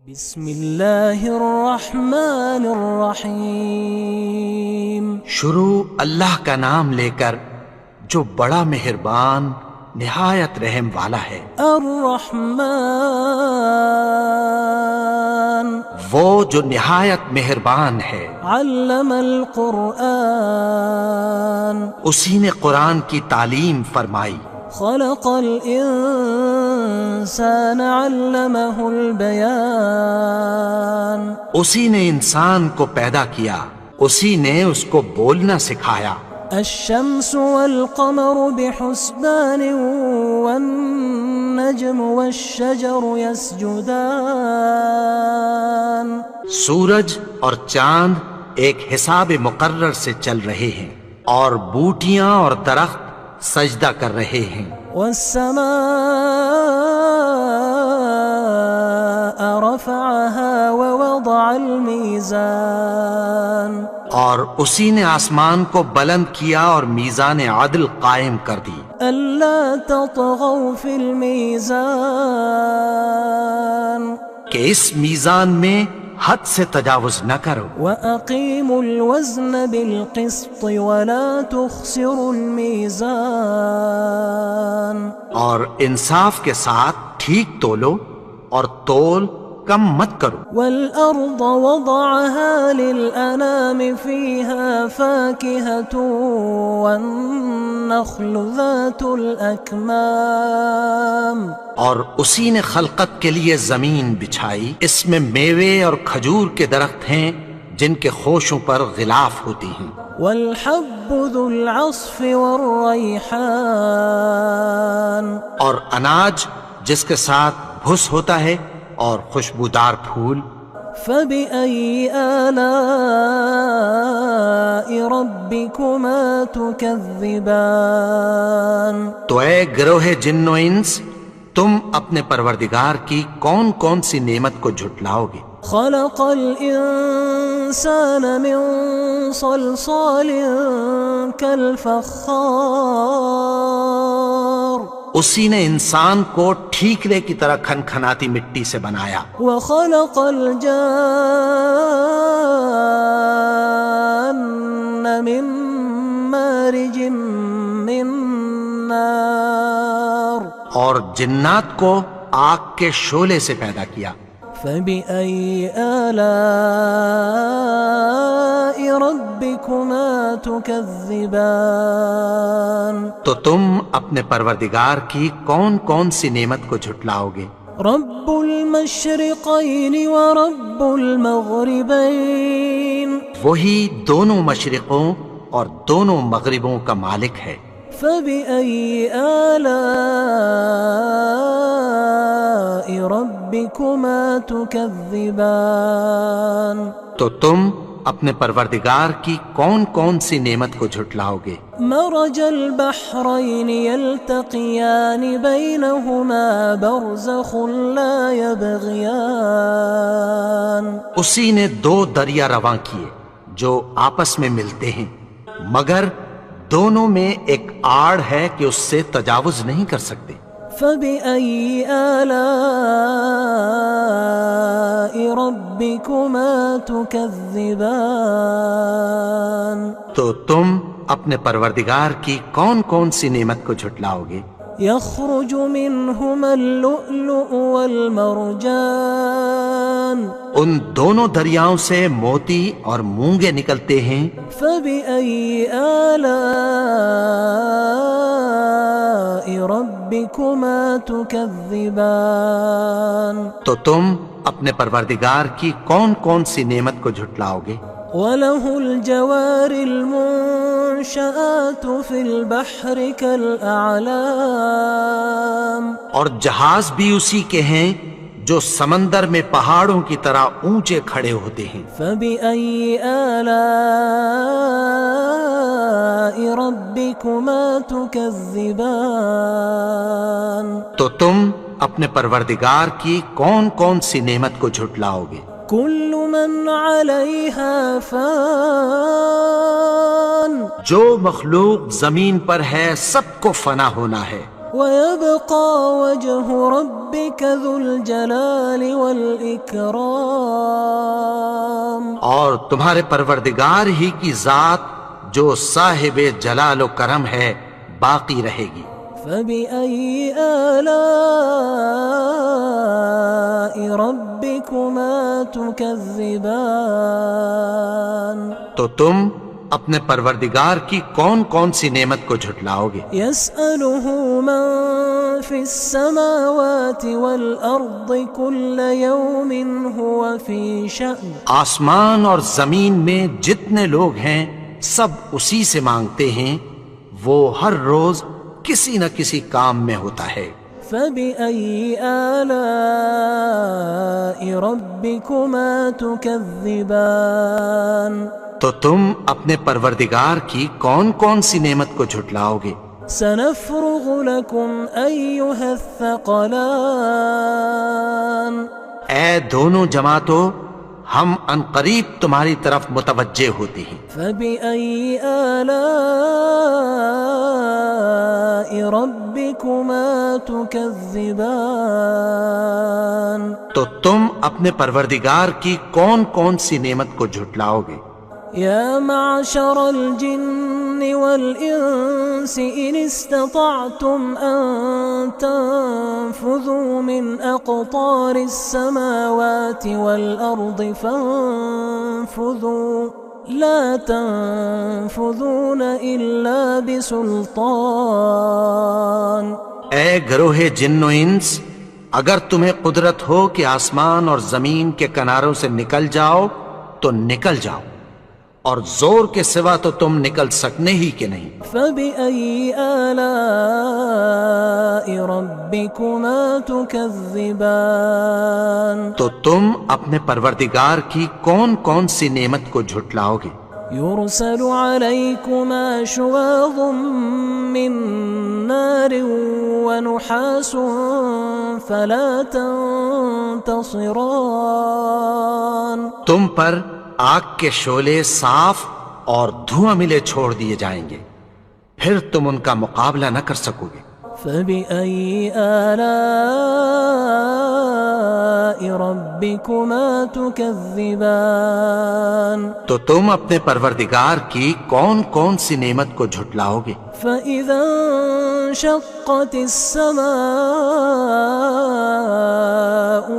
بسم اللہ الرحمن الرحیم۔ شروع اللہ کا نام لے کر جو بڑا مہربان نہایت رحم والا ہے۔ الرحمن وہ جو نہایت مہربان ہے۔ علم القرآن اسی نے قرآن کی تعلیم فرمائی۔ خلق الانسان علمہ البیان اسی نے انسان کو پیدا کیا، اسی نے اس کو بولنا سکھایا۔ الشمس والقمر بحسبان والنجم والشجر يسجدان سورج اور چاند ایک حساب مقرر سے چل رہے ہیں، اور بوٹیاں اور درخت سجدہ کر رہے ہیں۔ والسماء رفعها ووضع الميزان اور اسی نے آسمان کو بلند کیا اور میزان عدل قائم کر دی۔ ألا تطغوا في الميزان کہ اس میزان میں حد سے تجاوز نہ کرو۔ وأقيموا الوزن بالقسط ولا تخسروا الميزان اور انصاف کے ساتھ ٹھیک تولو اور تول کم مت کرو۔ والأرض وضعها للأنام فيها فاكهة والنخل ذات الأكمام اور اسی نے خلقت کے لیے زمین بچھائی، اس میں میوے اور کھجور کے درخت ہیں جن کے خوشوں پر غلاف ہوتی ہیں۔ والحب ذو العصف والريحان اور اناج جس کے ساتھ بھس ہوتا ہے اور خوشبودار پھول۔ فبأي آلاء ربكما تكذبان تو اے گروہ جن و انس، تم اپنے پروردگار کی کون کون سی نعمت کو جھٹلاؤ گے؟ خلق الإنسان من صلصال كالفخار اسی نے انسان کو ٹھیکرے کی طرح کھنکھناتی مٹی سے بنایا۔ وخلق الجان من مارج من نار اور جنات کو آگ کے شعلے سے پیدا کیا۔ فبأي آلاء ربكما تكذبان تو تم اپنے پروردگار کی کون کون سی نعمت کو جھٹلاؤ گے؟ رب المشرقين ورب المغربين وہی دونوں مشرقوں اور دونوں مغربوں کا مالک ہے۔ فبأي آلاء ربكما تكذبان تو تم اپنے پروردگار کی کون کون سی نعمت کو جھٹلاؤ گے؟ مرج البحرين يلتقيان بينهما برزخ لا يبغيان اسی نے دو دریا رواں کیے جو آپس میں ملتے ہیں، مگر دونوں میں ایک آڑ ہے کہ اس سے تجاوز نہیں کر سکتے۔ فبأي آلاء ربكما تكذبان تو تم اپنے پروردگار کی کون کون سی نعمت کو جھٹلاؤ گے؟ يخرج منهما اللؤلؤ والمرجان ان دونوں دریاؤں سے موتی اور مونگے نکلتے ہیں۔ فبأي آلاء ربكما تكذبان تو تم اپنے پروردگار کی کون کون سی نعمت کو جھٹلاؤ گے؟ وله الجوار المنشآت في البحر كالأعلام اور جہاز بھی اسی کے ہیں جو سمندر میں پہاڑوں کی طرح اونچے کھڑے ہوتے ہیں۔ فبأي آلاء ربكما تكذبان تو تم اپنے پروردگار کی کون کون سی نعمت کو جھٹلاؤ گے؟ كل من عليها فان جو مخلوق زمین پر ہے سب کو فنا ہونا ہے۔ ويبقى وجه ربك ذو الجلال والإكرام. اور تمہارے پروردگار ہی کی ذات جو صاحب جلال و کرم ہے باقی رہے گی. فبأي آلاء ربكما تكذبان. تو تم اپنے پروردگار کی کون کون سی نعمت کو جھٹلاؤ گے؟ يسأله من في السماوات والأرض كل يوم هو في شأن. آسمان اور زمین میں جتنے لوگ ہیں سب اسی سے مانگتے ہیں، وہ ہر روز کسی نہ کسی کام میں ہوتا ہے. فبأي آلاء ربكما تكذبان. تو تم اپنے پروردگار کی کون کون سی نعمت کو جھٹلاؤ گے؟ سنفرغ لكم أيها الثقلان. اے دونوں جماعتوں، ہم عنقریب تمہاری طرف متوجہ ہوتے ہیں. فبأي آلاء ربكما تكذبان. تو تم اپنے پروردگار کی کون کون سی نعمت کو جھٹلاؤ گے؟ يا معشر الجن والإنس إن استطعتم أن تنفذوا من أقطار السماوات والأرض فانفذوا لا تنفذون إلا بسلطان. اے گروہ جن و انس، اگر تمہیں قدرت ہو کہ آسمان اور زمین کے کناروں سے نکل جاؤ تو نکل جاؤ، اور زور کے سوا تو تم نکل سکنے ہی کہ نہیں. فبأي آلاء ربكما تكذبان. تو تم اپنے پروردگار کی کون کون سی نعمت کو جھٹلاؤ گے؟ يرسل عليكما شواظ من نار ونحاس فلا تنتصران. تم پر آگ کے شعلے صاف اور دھواں ملے چھوڑ دیے جائیں گے، پھر تم ان کا مقابلہ نہ کر سکو گے. فبأي آلاء ربكما تكذبان. تو تم اپنے پروردگار کی کون کون سی نعمت کو جھٹلاؤ گے؟ فإذا انشقت السماء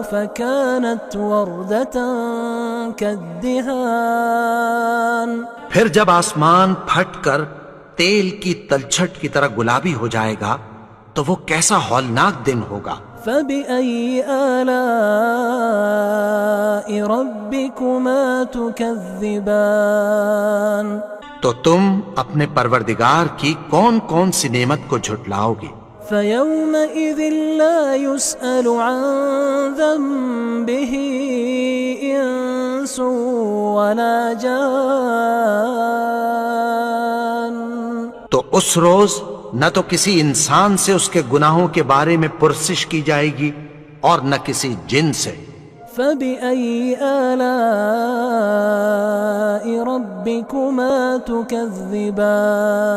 فكانت وردة كالدهان. پھر جب آسمان پھٹ کر تیل کی تلچھٹ کی طرح گلابی ہو جائے گا تو وہ کیسا ہولناک دن ہوگا. فبأي آلاء ربكما تكذبان. تو تم اپنے پروردگار کی کون کون سی نعمت کو جھٹلاؤ گے؟ فيومئذ لا يسأل عن ذنبه إنس ولا جان. تو اس روز نہ تو کسی انسان سے اس کے گناہوں کے بارے میں پرسش کی جائے گی اور نہ کسی جن سے. فبأي آلاء ربكما تكذبان.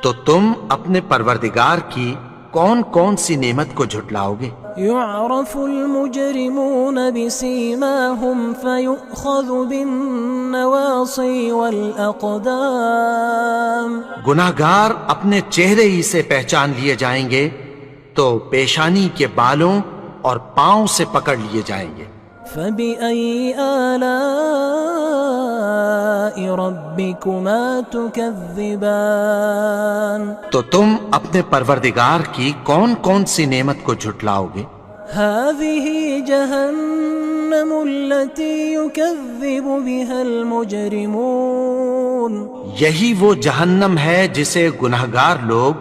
تو تم اپنے پروردگار کی کون کون سی نعمت کو جھٹلاؤ گے؟ يعرف المجرمون بسيماهم فيؤخذ بالنواصي والأقدام. گناہگار اپنے چہرے ہی سے پہچان لیے جائیں گے تو پیشانی کے بالوں اور پاؤں سے پکڑ لیے جائیں گے. فبأي آلاء ربكما تكذبان. تو تم اپنے پروردگار کی کون کون سی نعمت کو جھٹلاؤ گے؟ هذه جهنم التي يكذب بها المجرمون. یہی وہ جہنم ہے جسے گناہگار لوگ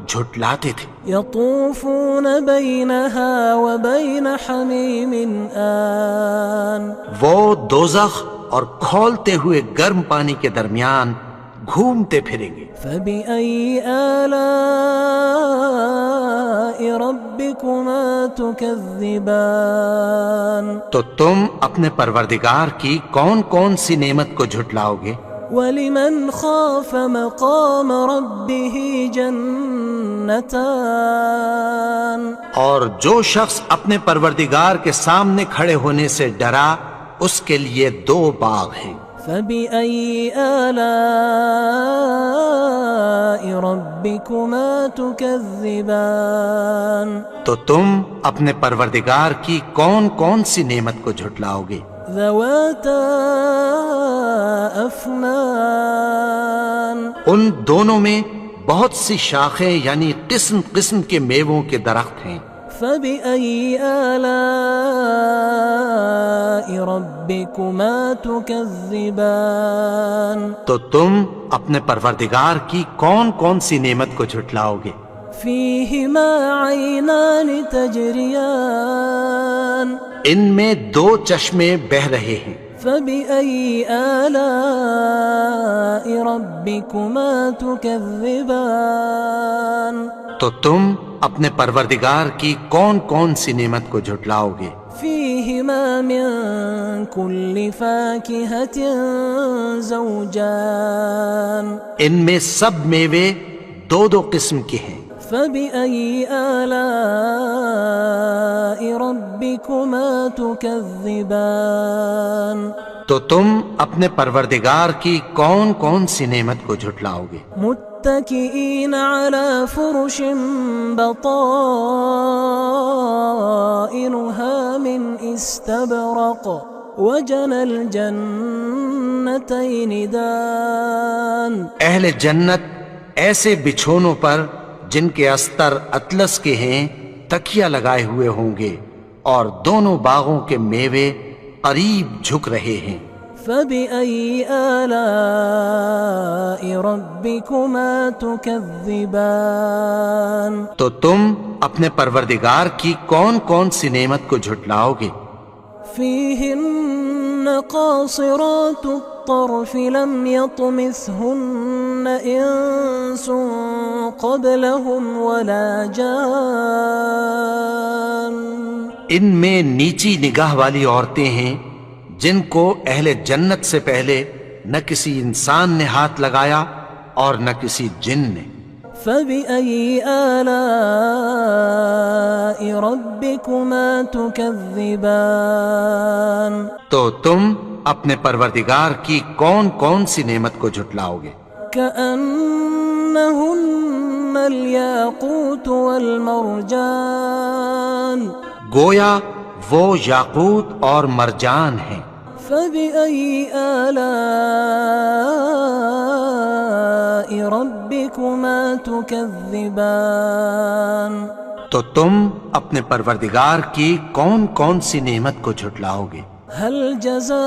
جھٹلاتے تھے. يطوفون بينها وبين حميم آن. وہ دوزخ اور کھولتے ہوئے گرم پانی کے درمیان گھومتے پھریں گے. فبأي آلاء ربكما تكذبان. تو تم اپنے پروردگار کی کون کون سی نعمت کو جھٹلاؤ گے؟ ولمن خاف مقام ربه جنتان. جنتان اور جو شخص اپنے پروردگار کے سامنے کھڑے ہونے سے ڈرا اس کے لیے 2 باغ ہیں۔ فبأي آلاء ربكما تكذبان تو تم اپنے پروردگار کی کون کون سی نعمت کو جھٹلاؤ گے؟ ذواتا أفنان ان دونوں میں بہت سی شاخیں یعنی قسم قسم کے میووں کے درخت ہیں۔ فبأي آلاء ربكما تكذبان تو تم اپنے پروردگار کی کون کون سی نعمت کو جھٹلاؤ گے؟ فيهما عينان تجريان ان میں 2 چشمے بہہ رہے ہیں۔ فبأي آلاء ربكما تكذبان تو تم اپنے پروردگار کی کون کون سی نعمت کو جھٹلاؤ گے؟ فيهما من كل فاكهة زوجان ان میں سب میوے 2 قسم کے ہیں۔ فبأي آلاء ربكما تكذبان تو تم اپنے پروردگار کی کون کون سی نعمت کو جھٹلاؤ گے؟ متكئين على فرش بطائنها من استبرق وجنى الجنتين دان اہل جنت ایسے بچھونوں پر جن کے استر اطلس کے ہیں تکیہ لگائے ہوئے ہوں گے اور دونوں باغوں کے میوے قریب جھک رہے ہیں۔ فبأي آلاء ربكما تكذبان تو تم اپنے پروردگار کی کون کون سی نعمت کو جھٹلاؤ گے؟ فيهن قاصرات الطرف لم يطمثهن إنس قبلهم ولا جان ان میں نیچی نگاہ والی عورتیں ہیں جن کو اہل جنت سے پہلے نہ کسی انسان نے ہاتھ لگایا اور نہ کسی جن نے۔ فبأي آلاء ربكما تكذبان تو تم اپنے پروردگار کی کون کون سی نعمت کو جھٹلاؤ گے؟ كأنهن الياقوت والمرجان گویا وہ یاقوت اور مرجان ہیں۔ فبأي آلاء ربكما تكذبان تو تم اپنے پروردگار کی کون کون سی نعمت کو جھٹلاؤ گے؟ هل جزاء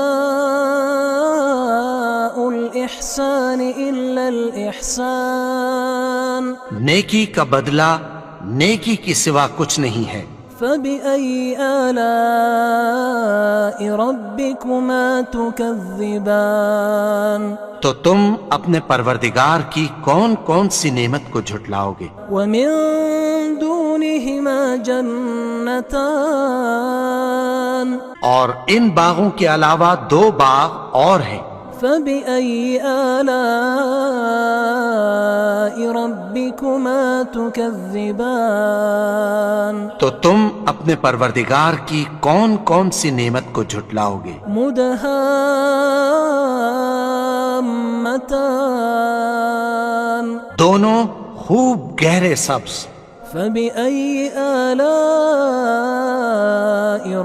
الإحسان إلا الإحسان نیکی کا بدلہ نیکی کی سوا کچھ نہیں ہے۔ فبأي آلاء ربكما تكذبان تو تم اپنے پروردگار کی کون کون سی نعمت کو جھٹلاؤ گے؟ ومن دونهما جنتان اور ان باغوں کے علاوہ 2 باغ اور ہیں۔ فبأي آلاء ربكما تكذبان تو تم اپنے پروردگار کی کون کون سی نعمت کو جھٹلاؤ گے؟ مدهامتان دونوں خوب گہرے سبز۔ فبأي آلاء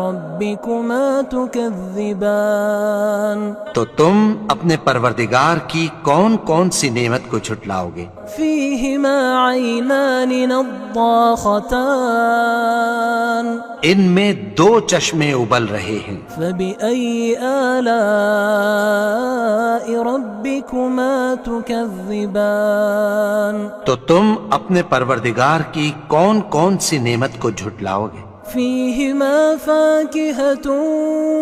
ربكما تكذبان تو تم اپنے پروردگار کی کون کون سی نعمت کو جھٹلاؤ گے؟ فيهما عينان نضاختان ان میں 2 چشمے ابل رہے ہیں۔ فبأي آلاء ربكما تكذبان تو تم اپنے پروردگار کی کون کون سی نعمت کو جھٹلاؤ گے؟ فيهما فاكهة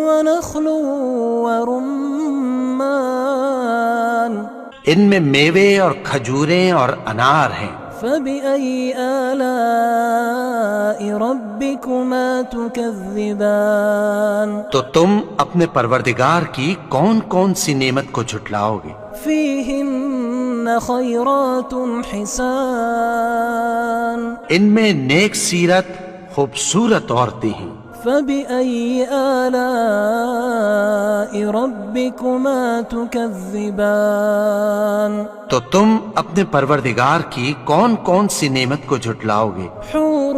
ونخل ورمان ان میں میوے اور کھجوریں اور انار ہیں۔ فبأي آلاء ربكما تكذبان تو تم اپنے پروردگار کی کون کون سی نعمت کو جھٹلاؤ گے؟ فيهن خيرات حسان ان میں نیک سیرت خوبصورت عورتیں ہیں. فبأي آلاء ربكما تكذبان تو تم اپنے پروردگار کی کون کون سی نعمت کو جھٹلاؤ گے؟ حور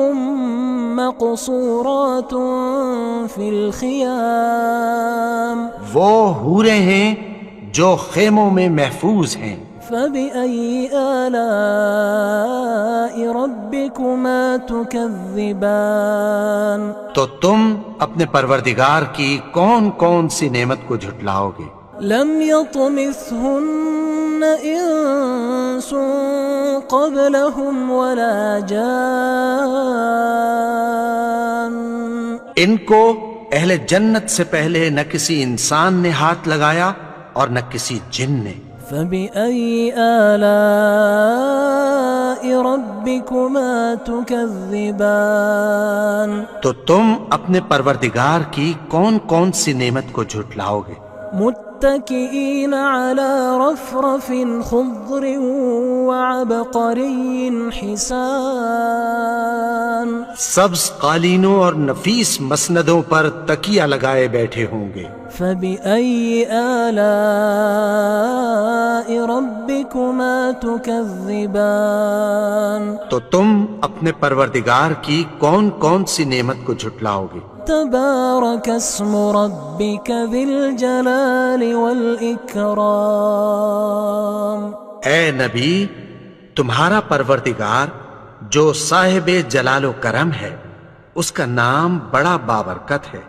مقصورات في الخيام وہ حوریں ہیں جو خیموں میں محفوظ ہیں. فبأي آلاء ربكما تكذبان تو تم اپنے پروردگار کی کون کون سی نعمت کو جھٹلاؤ گے؟ لم يطمثهن انس قبلهم ولا جان ان کو اہل جنت سے پہلے نہ کسی انسان نے ہاتھ لگایا اور نہ کسی جن نے. فبأي آلاء ربكما تكذبان تو تم اپنے پروردگار کی کون کون سی نعمت کو جھٹلاؤ گے؟ متكئين على رفرف خضر وعبقري حسان سبز قالینوں اور نفیس مسندوں پر تکیہ لگائے بیٹھے ہوں گے. فبأي آلاء ربكما تكذبان تو تم اپنے پروردگار کی کون کون سی نعمت کو جھٹلاؤ گے؟ تبارك اسم ربك ذي الجلال والإكرام اے نبی، تمہارا پروردگار جو صاحب جلال و کرم ہے، اس کا نام بڑا بابرکت ہے.